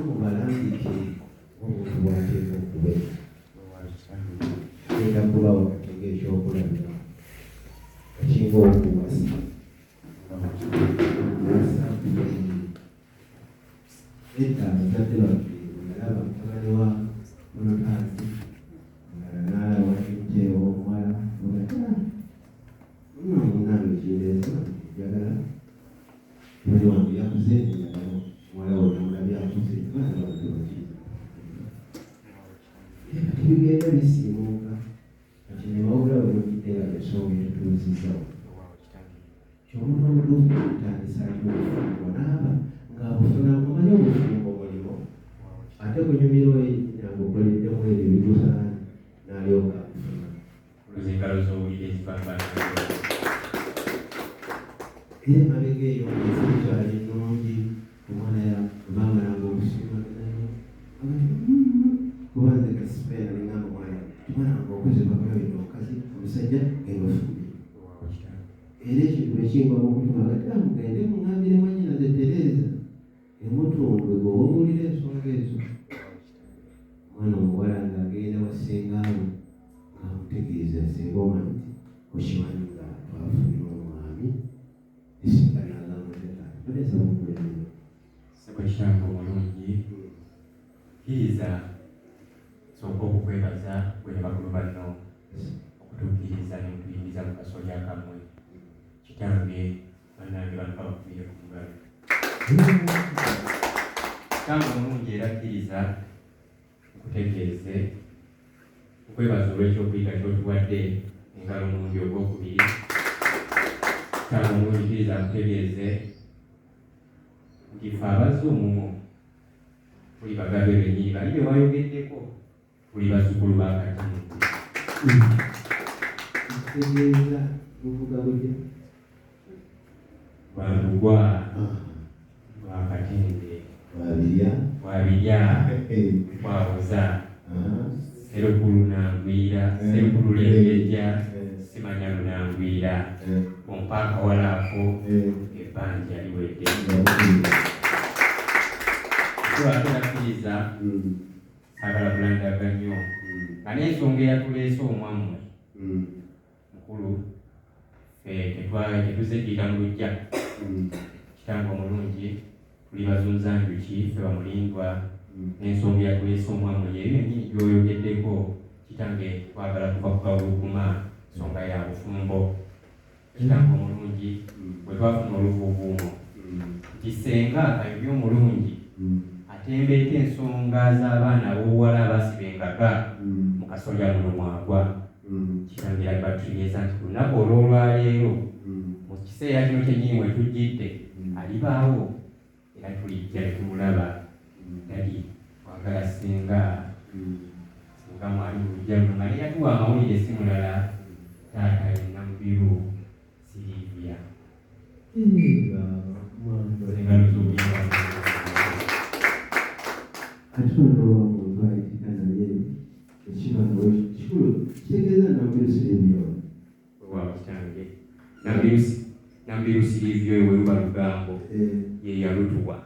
mubalambike omuntu bwateeka okubeera genda kuba wakati ng'ekyokulabira kakinga okuwasa edda abazadde baffe ngalaba mutabani wa mulotaasi nalaba wakimuteewo omuwala munange kindeesa njagala muli wange yakuze njagala muwala wonna mulabi akuze baana bantu baki bigenda bisiimuuka kati ne bawula bwemugiddeera ensonga etutuuzizawo kyomuntu omutuufu okutandisa aliobufungo naaba ng'abufuna omanyi obufungo omulimu ate kunyumirwa nange okoleddemu ebyo bigusaana n'alyoka akufuna engalo z'owulire ezibambala era emabega eyo ezikyali nnungi omwana bamalanga okusiimaganayo kubanze kasipeera nengamba omwana tumalanga okoze bakulabira omukazi omusajja engafumbi era ekintu ekingwamu okutuma gati amugende mungambire mwanyina ze Tereza emutundwe gwoba owulira ensonga ezo omwana omuwala ng'agenda wasengaawe ng'amutegeeza senga omanyi nti okimanyi nga twafunira omwami esinga n'agamba Tereza mukulemere Sebakitango omulungi kkiriza sooka okukwebaza bwe bakulu banno okutuukiriza ne mutuyingiza mu kasolya kammwe kitange bannange bano babakubire ku ngalo kitange omulungi era kkiriza nkutegeeze nkwebaza olw'ekyokuyiga kyotuwadde engalo omulundi ogwokubiri kitange omulungi kkiriza nkutegeeze nti ffe abazze omumwo tuli bagabe bennyini bali be wayogeddeko tuli bazzukulu ba Katende tegeeza buvuga butya Balugwa lwa Katende Wabirya Wawoza Sserukulu Nangwira Sserukulu Lengejja Simanya Lunangwira Ompaaka Walaako ebbanja liwedde ate nakkiriza saagala kulandaga nnyo nga n'ensonga eyatuleese omwammwe mukulu tetuzeddiira mu lujja kitange omulungi tuli bazunzanjuki ffe bamulindwa n'ensonga eyatuleese omwammwe yeyo yennyini gy'oyogeddeko kitange twagala kuva ku kawuluguma nsonga ya bufumbo kitange omulungi bwe twafuna oluvuuvuumo nti senga akayubi omulungi atembeeko ensonga z'abaana ab'obuwala abasiba engaga mu kasolya muno mwagwa kitange yabatutegeeza nti ku lunaku olw'olwaleero mu kiseera kino kyennyini mwe tujjidde alibaawo era tulijja ne tumulaba dadi twagala singa mwali mu lujja luno nga neyatuwa amawulire si mulala taata ye Namubiru Silivia engalo z'obuyinza katonda omuntu ayitika naye ekibano kikulu kitegeeza Namubiru Silivia waaw kitange Namubiru Silivia we luba lugambo ye yalutuwa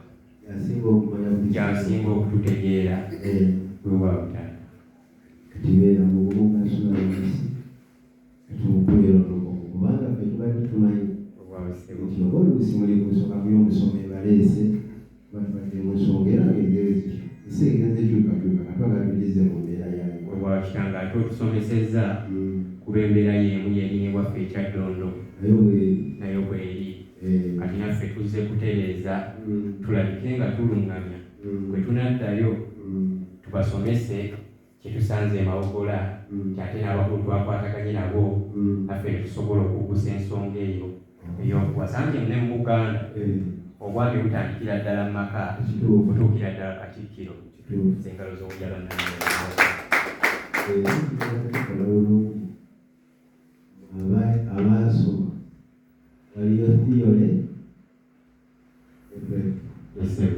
yasinga okututegeera wewaawo taata kati beera mu bumu gasula wansi kati mukubira olubumu kubanga ffe tubadde tumanyi nti oba oluusi muli ku nsonga y'omusoma ebaleese batubadde mu nsonga era ng'enzewe zityo ese egenze kyukakyuka katwagatulize mu mbeera yayo wewaawo kitange ate otusomesezza kuba embeera y'emu yennyini waffe ekyaddondo nayo bweri kati naffe tuzze kutereeza tulabike nga tulungamya bwe tunaddayo tubasomese kyetusanze emawogola kyate n'abakulu twakwataganye nabo naffe ne tusobola okugusa ensonga eyo ey'okuwasanje ne mu Buganda obwami butandikira ddala mu maka butuukira ddala Katikkiro engalo z'obujja abaasoma waliyo theory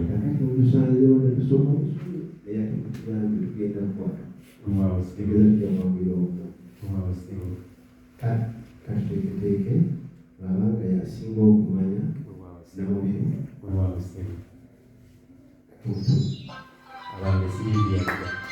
kakati otusanzewo netusoma obusomi naye ate kutugambe tugenda kukwata tegeza tukyamagwira omu kati teeketeeke babanga yasinga okumanya Namubiru abange Silvia